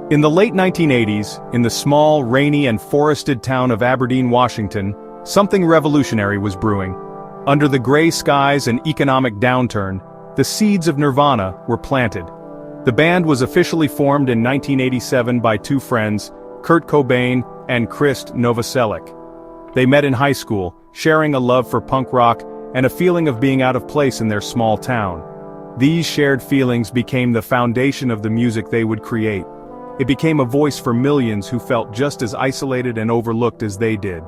In the late 1980s, in the small, rainy and forested town of Aberdeen, Washington, something revolutionary was brewing. Under the gray skies and economic downturn, the seeds of Nirvana were planted. The band was officially formed in 1987 by two friends, Kurt Cobain and Krist Novoselic. They met in high school, sharing a love for punk rock and a feeling of being out of place in their small town. These shared feelings became the foundation of the music they would create. It became a voice for millions who felt just as isolated and overlooked as they did.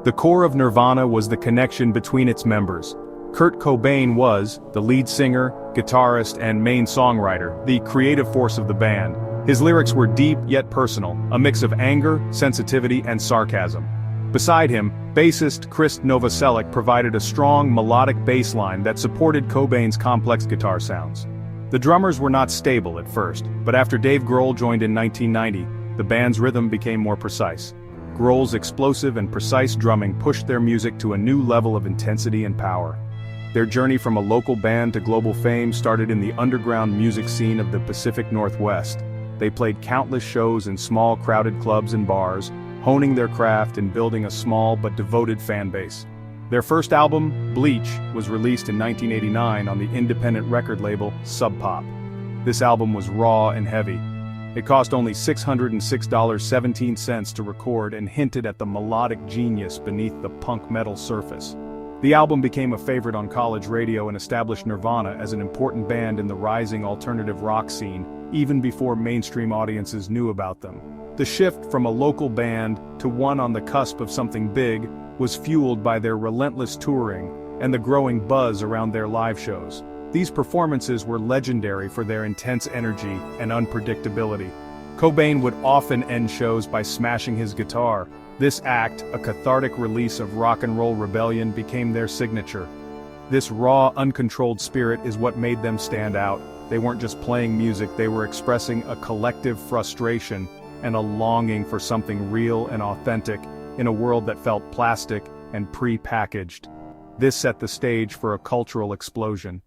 The core of Nirvana was the connection between its members. Kurt Cobain was the lead singer, guitarist, and main songwriter, the creative force of the band. His lyrics were deep yet personal, a mix of anger, sensitivity, and sarcasm. Beside him, bassist Krist Novoselic provided a strong melodic bass line that supported Cobain's complex guitar sounds. The drummers were not stable at first, but after Dave Grohl joined in 1990, the band's rhythm became more precise. Grohl's explosive and precise drumming pushed their music to a new level of intensity and power. Their journey from a local band to global fame started in the underground music scene of the Pacific Northwest. They played countless shows in small crowded clubs and bars, honing their craft and building a small but devoted fan base. Their first album, Bleach, was released in 1989 on the independent record label Sub Pop. This album was raw and heavy. It cost only $606.17 to record and hinted at the melodic genius beneath the punk metal surface. The album became a favorite on college radio and established Nirvana as an important band in the rising alternative rock scene, even before mainstream audiences knew about them. The shift from a local band to one on the cusp of something big was fueled by their relentless touring and the growing buzz around their live shows. These performances were legendary for their intense energy and unpredictability. Cobain would often end shows by smashing his guitar. This act, a cathartic release of rock and roll rebellion, became their signature. This raw, uncontrolled spirit is what made them stand out. They weren't just playing music, they were expressing a collective frustration and a longing for something real and authentic in a world that felt plastic and pre-packaged. This set the stage for a cultural explosion.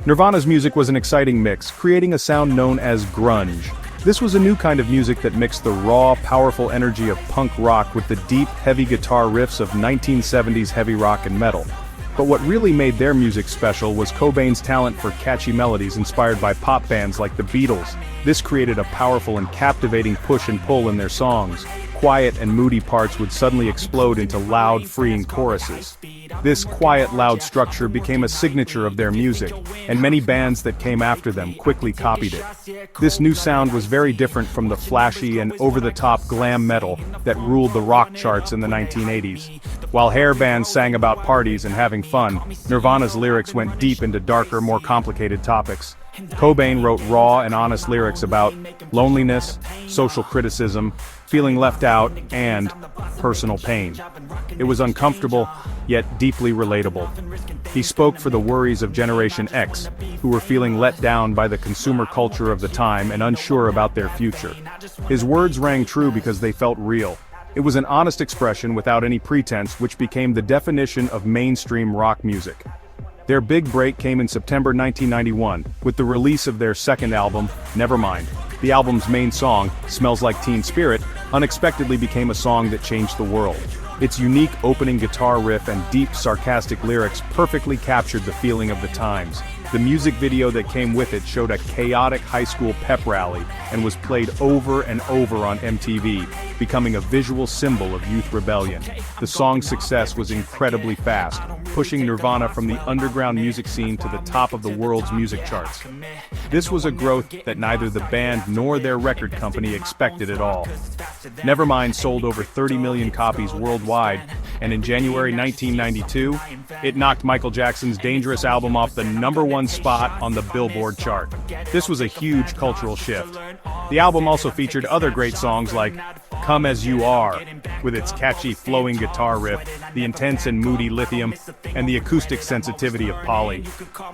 Nirvana's music was an exciting mix, creating a sound known as grunge. This was a new kind of music that mixed the raw, powerful energy of punk rock with the deep, heavy guitar riffs of 1970s heavy rock and metal. But what really made their music special was Cobain's talent for catchy melodies inspired by pop bands like the Beatles. This created a powerful and captivating push and pull in their songs. Quiet and moody parts would suddenly explode into loud, freeing choruses. This quiet, loud structure became a signature of their music, and many bands that came after them quickly copied it. This new sound was very different from the flashy and over-the-top glam metal that ruled the rock charts in the 1980s. While hair bands sang about parties and having fun, Nirvana's lyrics went deep into darker, more complicated topics. Cobain wrote raw and honest lyrics about loneliness, social criticism, feeling left out, and personal pain. It was uncomfortable, yet deeply relatable. He spoke for the worries of Generation X, who were feeling let down by the consumer culture of the time and unsure about their future. His words rang true because they felt real. It was an honest expression without any pretense, which became the definition of mainstream rock music. Their big break came in September 1991, with the release of their second album, Nevermind. The album's main song, Smells Like Teen Spirit, unexpectedly became a song that changed the world. Its unique opening guitar riff and deep, sarcastic lyrics perfectly captured the feeling of the times. The music video that came with it showed a chaotic high school pep rally and was played over and over on MTV, becoming a visual symbol of youth rebellion. The song's success was incredibly fast, pushing Nirvana from the underground music scene to the top of the world's music charts. This was a growth that neither the band nor their record company expected at all. Nevermind sold over 30 million copies worldwide, and in January 1992, it knocked Michael Jackson's Dangerous album off the #1 spot on the Billboard chart. This was a huge cultural shift. The album also featured other great songs like Come As You Are, with its catchy flowing guitar riff, the intense and moody Lithium, and the acoustic sensitivity of Polly.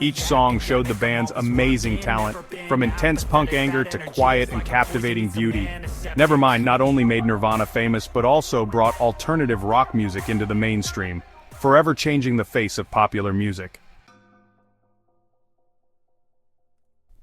Each song showed the band's amazing talent, from intense punk anger to quiet and captivating beauty. Nevermind not only made Nirvana famous but also brought alternative rock music into the mainstream, forever changing the face of popular music.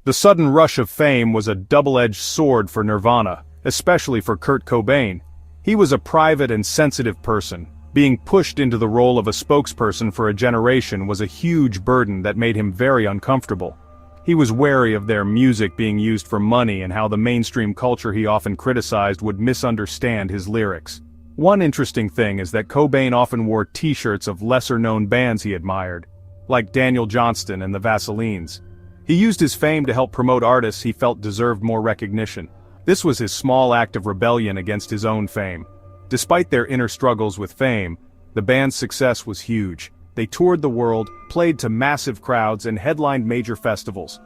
The sudden rush of fame was a double-edged sword for Nirvana, especially for Kurt Cobain. He was a private and sensitive person. Being pushed into the role of a spokesperson for a generation was a huge burden that made him very uncomfortable. He was wary of their music being used for money and how the mainstream culture he often criticized would misunderstand his lyrics. One interesting thing is that Cobain often wore t-shirts of lesser-known bands he admired, like Daniel Johnston and the Vaselines. He used his fame to help promote artists he felt deserved more recognition. This was his small act of rebellion against his own fame. Despite their inner struggles with fame, the band's success was huge. They toured the world, played to massive crowds and headlined major festivals.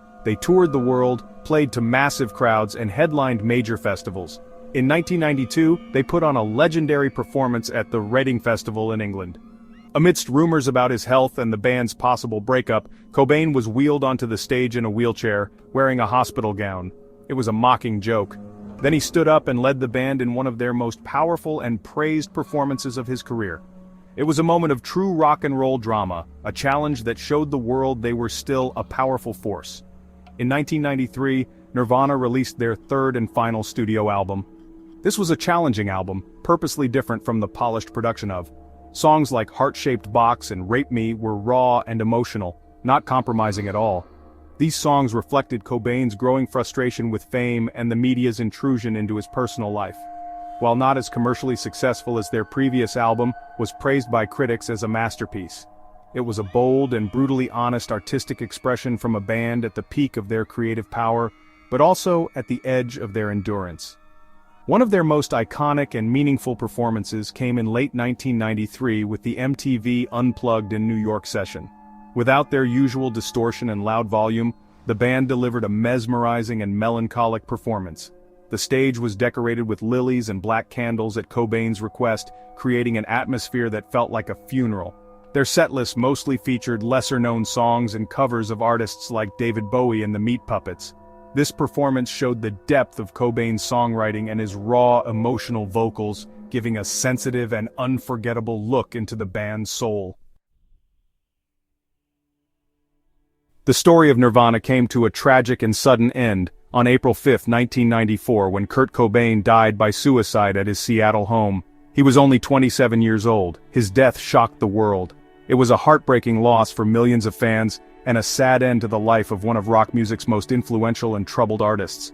In 1992, they put on a legendary performance at the Reading Festival in England. Amidst rumors about his health and the band's possible breakup, Cobain was wheeled onto the stage in a wheelchair, wearing a hospital gown. It was a mocking joke. Then he stood up and led the band in one of their most powerful and praised performances of his career. It was a moment of true rock and roll drama, a challenge that showed the world they were still a powerful force. In 1993, Nirvana released their third and final studio album. This was a challenging album, purposely different from the polished production of. Songs like Heart-Shaped Box and Rape Me were raw and emotional, not compromising at all. These songs reflected Cobain's growing frustration with fame and the media's intrusion into his personal life. While not as commercially successful as their previous album, was praised by critics as a masterpiece. It was a bold and brutally honest artistic expression from a band at the peak of their creative power, but also at the edge of their endurance. One of their most iconic and meaningful performances came in late 1993 with the MTV Unplugged in New York session. Without their usual distortion and loud volume, the band delivered a mesmerizing and melancholic performance. The stage was decorated with lilies and black candles at Cobain's request, creating an atmosphere that felt like a funeral. Their setlist mostly featured lesser-known songs and covers of artists like David Bowie and the Meat Puppets. This performance showed the depth of Cobain's songwriting and his raw, emotional vocals, giving a sensitive and unforgettable look into the band's soul. The story of Nirvana came to a tragic and sudden end on April 5, 1994, when Kurt Cobain died by suicide at his Seattle home. He was only 27 years old. His death shocked the world. It was a heartbreaking loss for millions of fans, and a sad end to the life of one of rock music's most influential and troubled artists.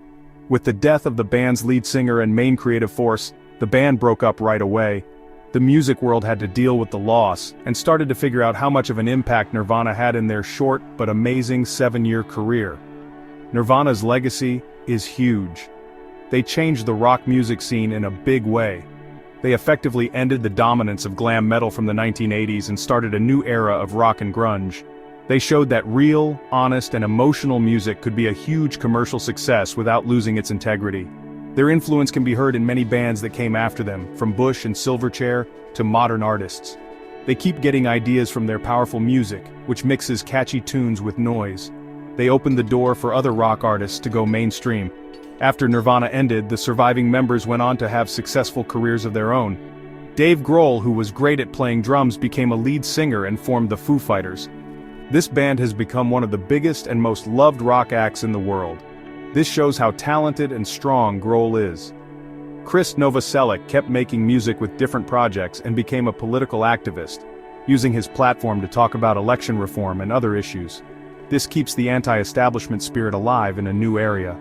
With the death of the band's lead singer and main creative force, the band broke up right away. The music world had to deal with the loss, and started to figure out how much of an impact Nirvana had in their short but amazing 7-year career. Nirvana's legacy is huge. They changed the rock music scene in a big way. They effectively ended the dominance of glam metal from the 1980s and started a new era of rock and grunge. They showed that real, honest, and emotional music could be a huge commercial success without losing its integrity. Their influence can be heard in many bands that came after them, from Bush and Silverchair to modern artists. They keep getting ideas from their powerful music, which mixes catchy tunes with noise. They opened the door for other rock artists to go mainstream. After Nirvana ended, the surviving members went on to have successful careers of their own. Dave Grohl, who was great at playing drums, became a lead singer and formed the Foo Fighters. This band has become one of the biggest and most loved rock acts in the world. This shows how talented and strong Grohl is. Chris Novoselic kept making music with different projects and became a political activist, using his platform to talk about election reform and other issues. This keeps the anti-establishment spirit alive in a new area.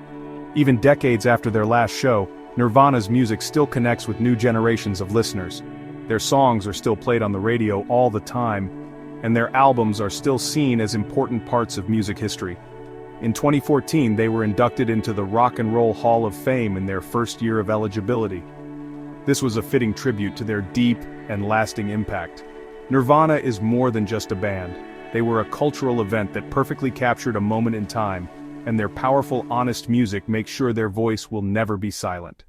Even decades after their last show, Nirvana's music still connects with new generations of listeners. Their songs are still played on the radio all the time, and their albums are still seen as important parts of music history. In 2014, they were inducted into the Rock and Roll Hall of Fame in their first year of eligibility. This was a fitting tribute to their deep and lasting impact. Nirvana is more than just a band. They were a cultural event that perfectly captured a moment in time, and their powerful, honest music makes sure their voice will never be silent.